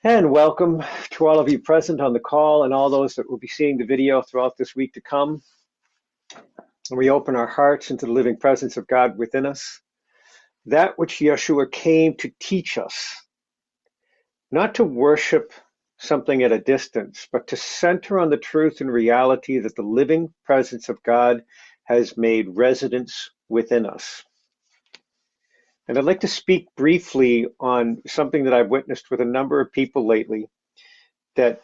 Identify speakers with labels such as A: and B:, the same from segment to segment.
A: And welcome to all of you present on the call and all those that will be seeing the video throughout this week to come. We open our hearts into the living presence of God within us, that which Yeshua came to teach us, not to worship something at a distance, but to center on the truth and reality that the living presence of God has made residence within us. And I'd like to speak briefly on something that I've witnessed with a number of people lately that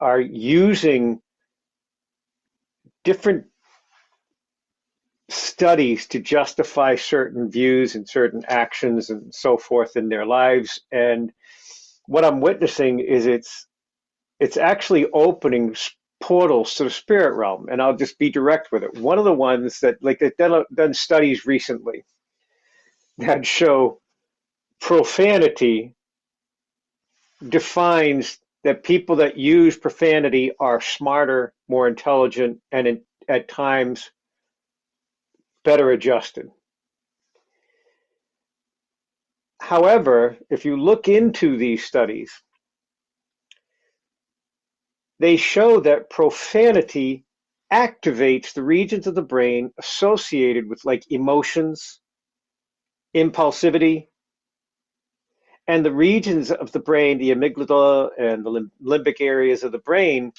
A: are using different studies to justify certain views and certain actions and so forth in their lives. And what I'm witnessing is it's actually opening portals to the spirit realm. And I'll just be direct with it. One of the ones that they've done studies recently that show profanity defines that people that use profanity are smarter, more intelligent, and at times better adjusted. However, if you look into these studies, they show that profanity activates the regions of the brain associated with like emotions, impulsivity, and the regions of the brain, the amygdala and the limbic areas of the brain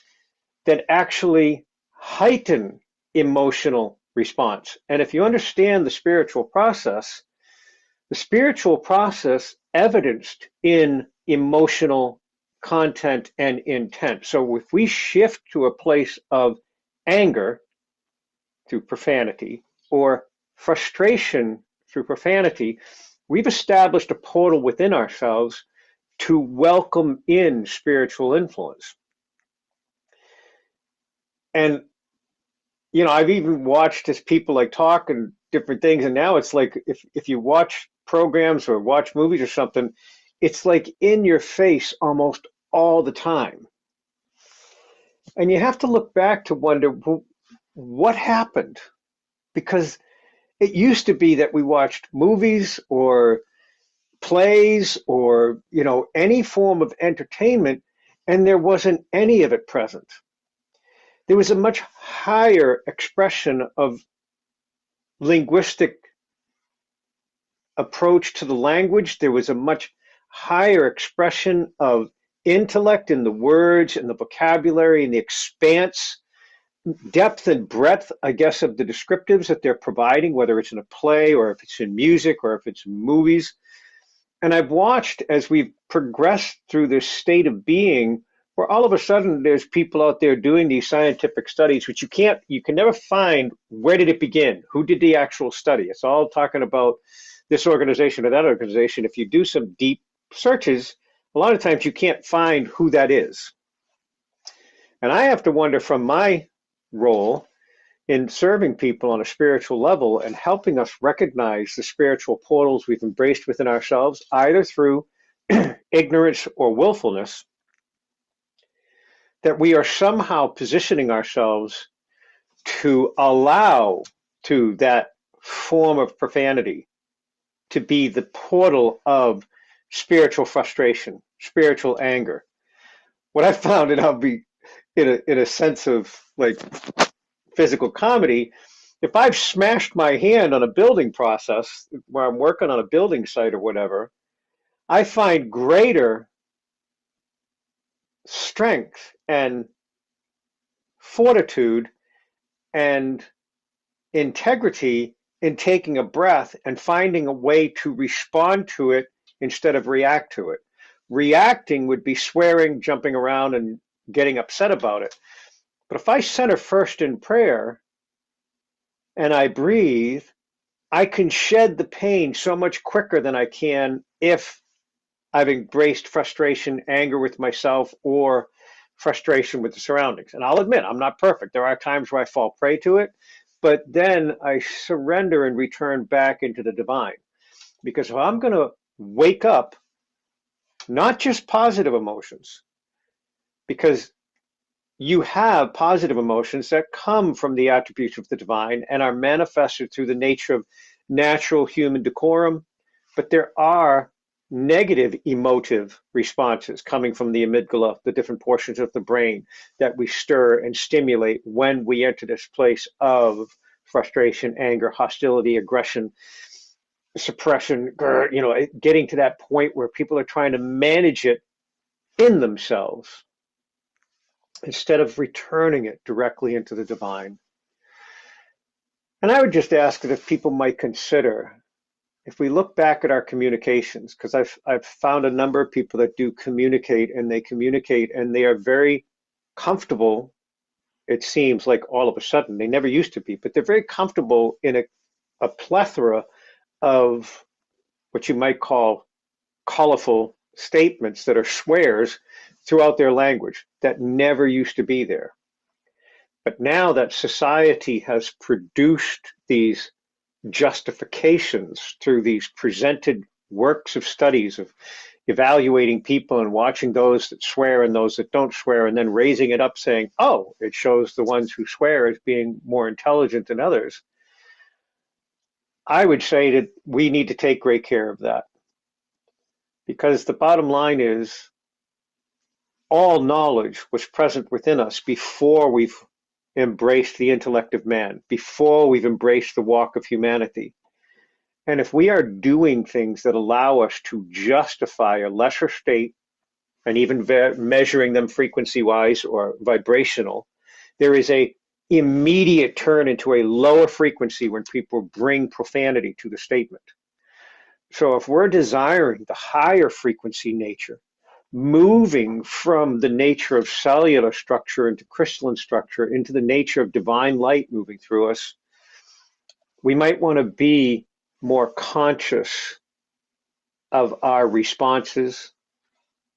A: that actually heighten emotional response. And if you understand the spiritual process evidenced in emotional content and intent. So if we shift to a place of anger through profanity or frustration through profanity, we've established a portal within ourselves to welcome in spiritual influence. And I've even watched as people like talk and different things, and now it's like if you watch programs or watch movies or something, it's like in your face almost all the time. And you have to look back to wonder what happened, because it used to be that we watched movies or plays or any form of entertainment and there wasn't any of it present. There was a much higher expression of linguistic approach to the language. There was a much higher expression of intellect in the words and the vocabulary and the expanse, depth and breadth, I guess, of the descriptives that they're providing, whether it's in a play or if it's in music or if it's in movies. And I've watched as we've progressed through this state of being where all of a sudden there's people out there doing these scientific studies, which you can never find where did it begin? Who did the actual study? It's all talking about this organization or that organization. If you do some deep searches, a lot of times you can't find who that is. And I have to wonder, from my role in serving people on a spiritual level and helping us recognize the spiritual portals we've embraced within ourselves, either through ignorance or willfulness, that we are somehow positioning ourselves to allow to that form of profanity to be the portal of spiritual frustration, spiritual anger. What I found, and I'll be in a sense of like physical comedy, if I've smashed my hand on a building process where I'm working on a building site or whatever, I find greater strength and fortitude and integrity in taking a breath and finding a way to respond to it instead of react to it. Reacting would be swearing, jumping around, and getting upset about it. But if I center first in prayer and I breathe, I can shed the pain so much quicker than I can if I've embraced frustration, anger with myself, or frustration with the surroundings. And I'll admit, I'm not perfect. There are times where I fall prey to it, but then I surrender and return back into the divine. Because if I'm going to wake up, not just positive emotions, because you have positive emotions that come from the attributes of the divine and are manifested through the nature of natural human decorum, but there are negative emotive responses coming from the amygdala, the different portions of the brain that we stir and stimulate when we enter this place of frustration, anger, hostility, aggression, suppression, getting to that point where people are trying to manage it in themselves instead of returning it directly into the divine. And I would just ask that if people might consider, if we look back at our communications, because I've found a number of people that do communicate and they are very comfortable. It seems like all of a sudden, they never used to be, but they're very comfortable in a plethora of what you might call colorful statements that are swears throughout their language that never used to be there. But now that society has produced these justifications through these presented works of studies of evaluating people and watching those that swear and those that don't swear, and then raising it up saying, oh, it shows the ones who swear as being more intelligent than others. I would say that we need to take great care of that, because the bottom line is all knowledge was present within us before we've embraced the intellect of man, before we've embraced the walk of humanity. And if we are doing things that allow us to justify a lesser state, and even measuring them frequency-wise or vibrational, there is a immediate turn into a lower frequency when people bring profanity to the statement. So if we're desiring the higher frequency nature, moving from the nature of cellular structure into crystalline structure, into the nature of divine light moving through us, we might want to be more conscious of our responses,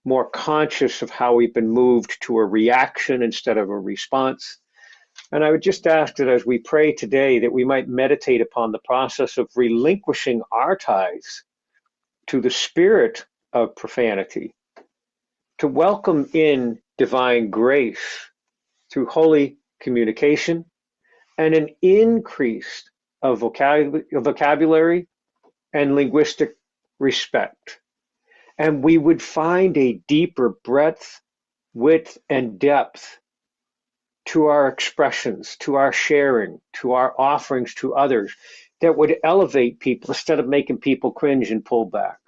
A: more conscious of how we've been moved to a reaction instead of a response. And I would just ask that as we pray today, that we might meditate upon the process of relinquishing our ties to the spirit of profanity, to welcome in divine grace through holy communication and an increase of vocabulary and linguistic respect. And we would find a deeper breadth, width, and depth to our expressions, to our sharing, to our offerings to others that would elevate people instead of making people cringe and pull back.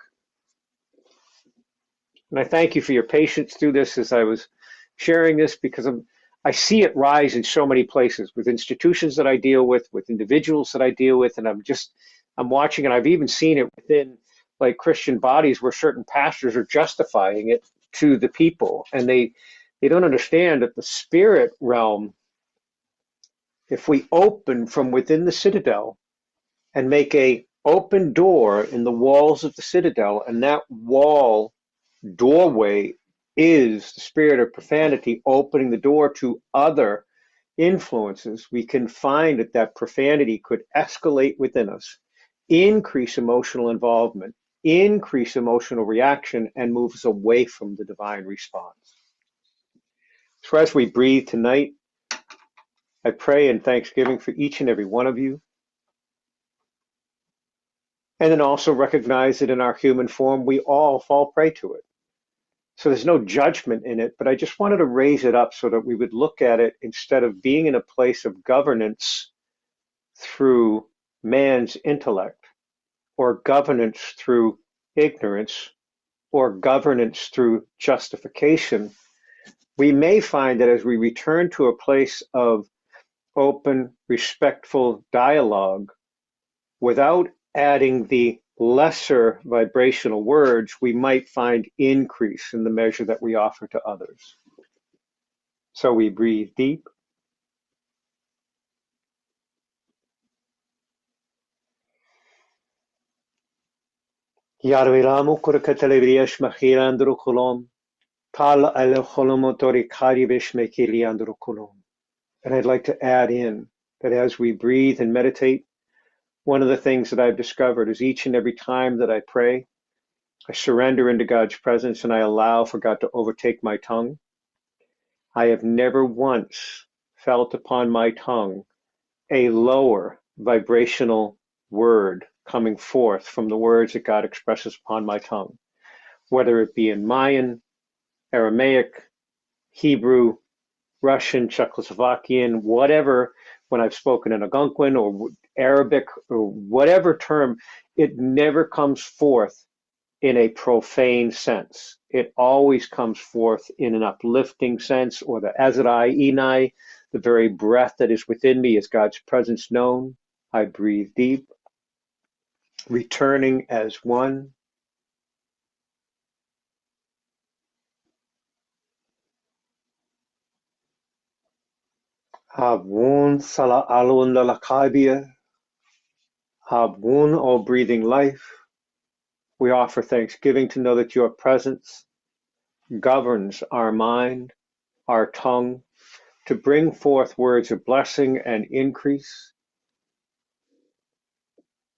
A: And I thank you for your patience through this as I was sharing this, because I see it rise in so many places with institutions that I deal with individuals that I deal with, and I'm watching, and I've even seen it within like Christian bodies where certain pastors are justifying it to the people, and they don't understand that the spirit realm, if we open from within the citadel and make a open door in the walls of the citadel, and that wall doorway is the spirit of profanity opening the door to other influences, we can find that profanity could escalate within us, increase emotional involvement, increase emotional reaction, and move us away from the divine response. So as we breathe tonight, I pray in thanksgiving for each and every one of you, and then also recognize that in our human form, we all fall prey to it. So there's no judgment in it, but I just wanted to raise it up so that we would look at it instead of being in a place of governance through man's intellect, or governance through ignorance, or governance through justification. We may find that as we return to a place of open, respectful dialogue, without adding the lesser vibrational words, we might find increase in the measure that we offer to others. So we breathe deep. Yarviramu kurkatelebriyesh machilandru kulom. Tal al holomotori karibesh mekiliandru kulom. And I'd like to add in that as we breathe and meditate, one of the things that I've discovered is each and every time that I pray, I surrender into God's presence and I allow for God to overtake my tongue. I have never once felt upon my tongue a lower vibrational word coming forth from the words that God expresses upon my tongue. whether it be in Mayan, Aramaic, Hebrew, Russian, Czechoslovakian, whatever, when I've spoken in Algonquin or Arabic or whatever term, it never comes forth in a profane sense. It always comes forth in an uplifting sense, or the Azrai Inai, the very breath that is within me is God's presence known. I breathe deep, returning as one. Havun sala alun lalakabia. Havun, all breathing life. We offer thanksgiving to know that your presence governs our mind, our tongue, to bring forth words of blessing and increase,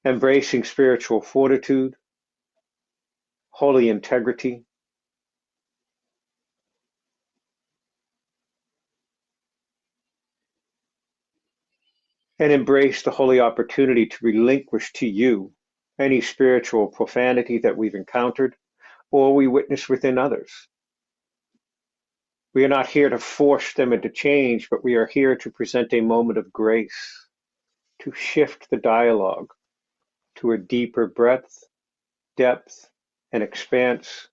A: embracing spiritual fortitude, holy integrity, and embrace the holy opportunity to relinquish to you any spiritual profanity that we've encountered or we witness within others. We are not here to force them into change, but we are here to present a moment of grace, to shift the dialogue to a deeper breadth, depth, and expanse.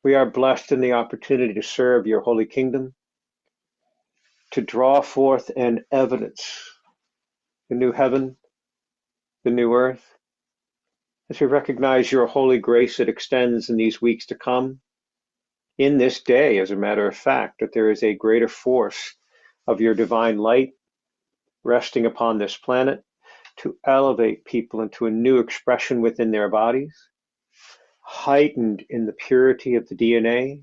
A: We are blessed in the opportunity to serve your holy kingdom, to draw forth and evidence the new heaven, the new earth, as we recognize your holy grace that extends in these weeks to come, in this day, as a matter of fact, that there is a greater force of your divine light resting upon this planet to elevate people into a new expression within their bodies, heightened in the purity of the DNA.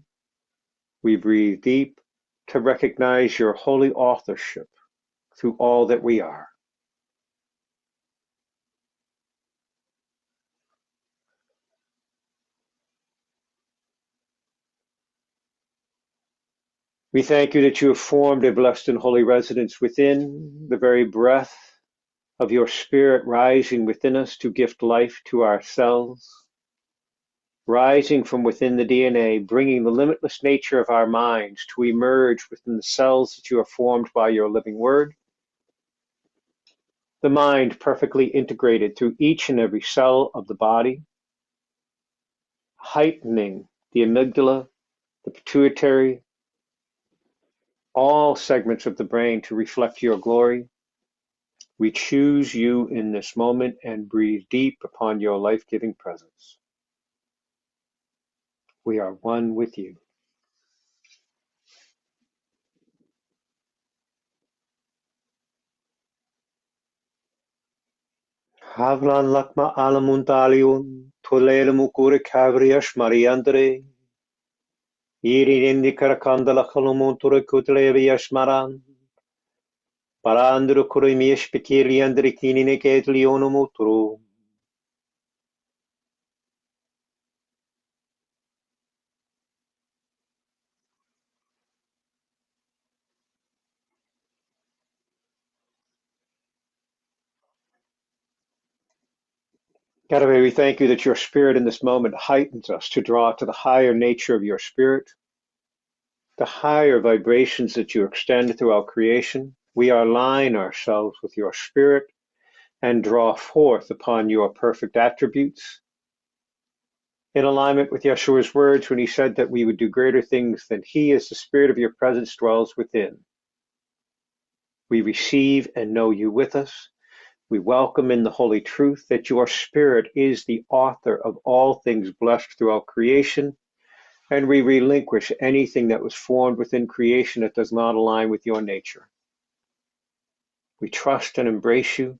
A: We breathe deep to recognize your holy authorship through all that we are. We thank you that you have formed a blessed and holy residence within, the very breath of your spirit rising within us to gift life to ourselves, rising from within the DNA, bringing the limitless nature of our minds to emerge within the cells that you have formed by your living word. The mind perfectly integrated through each and every cell of the body, heightening the amygdala, the pituitary, all segments of the brain to reflect your glory. We choose you in this moment and breathe deep upon your life-giving presence. We are one with you. Havlan lakma alamuntalion, tolelamukur kavriash mariandre, irindi karakandala kalamuntura kutleviash maran, parandru kurimiash pikiriandri kinine ketlionumutru. God, we thank you that your spirit in this moment heightens us to draw to the higher nature of your spirit, the higher vibrations that you extend throughout creation. We align ourselves with your spirit and draw forth upon your perfect attributes, in alignment with Yeshua's words when he said that we would do greater things than he, as the spirit of your presence dwells within. We receive and know you with us. We welcome in the holy truth that your spirit is the author of all things blessed throughout creation, and we relinquish anything that was formed within creation that does not align with your nature. We trust and embrace you,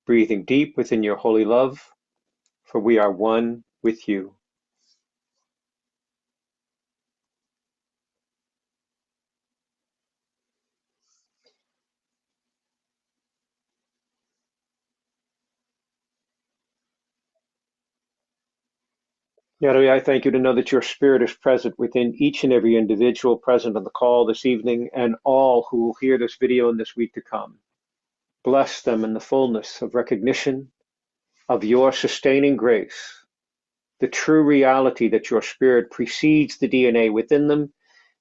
A: breathing deep within your holy love, for we are one with you. Yahweh, I thank you to know that your spirit is present within each and every individual present on the call this evening and all who will hear this video in this week to come. Bless them in the fullness of recognition of your sustaining grace, the true reality that your spirit precedes the DNA within them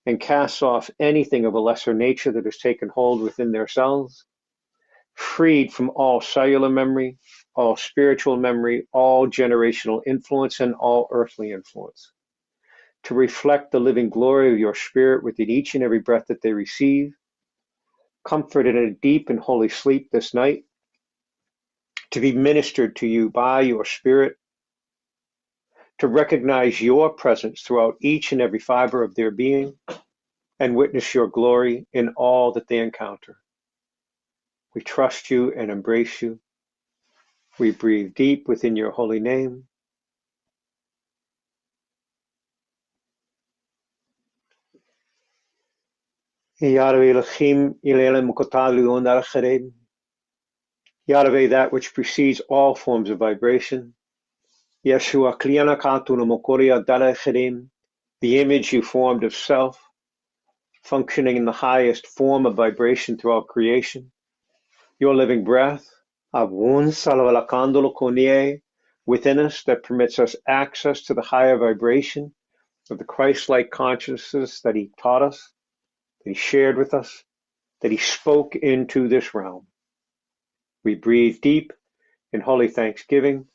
A: and casts off anything of a lesser nature that has taken hold within their cells, freed from all cellular memory, all spiritual memory, all generational influence, and all earthly influence, to reflect the living glory of your spirit within each and every breath that they receive, comforted in a deep and holy sleep this night, to be ministered to you by your spirit, to recognize your presence throughout each and every fiber of their being, and witness your glory in all that they encounter. We trust you and embrace you. We breathe deep within your holy name. Yahweh that which precedes all forms of vibration. Yeshua the image you formed of self, functioning in the highest form of vibration throughout creation. Your living breath, within us that permits us access to the higher vibration of the Christ-like consciousness that he taught us, that he shared with us, that he spoke into this realm. We breathe deep in holy thanksgiving.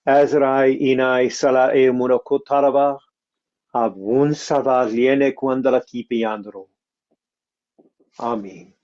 A: Azrai inai sala e munakotarava, avun salva liene quandala kipiandro. Amen.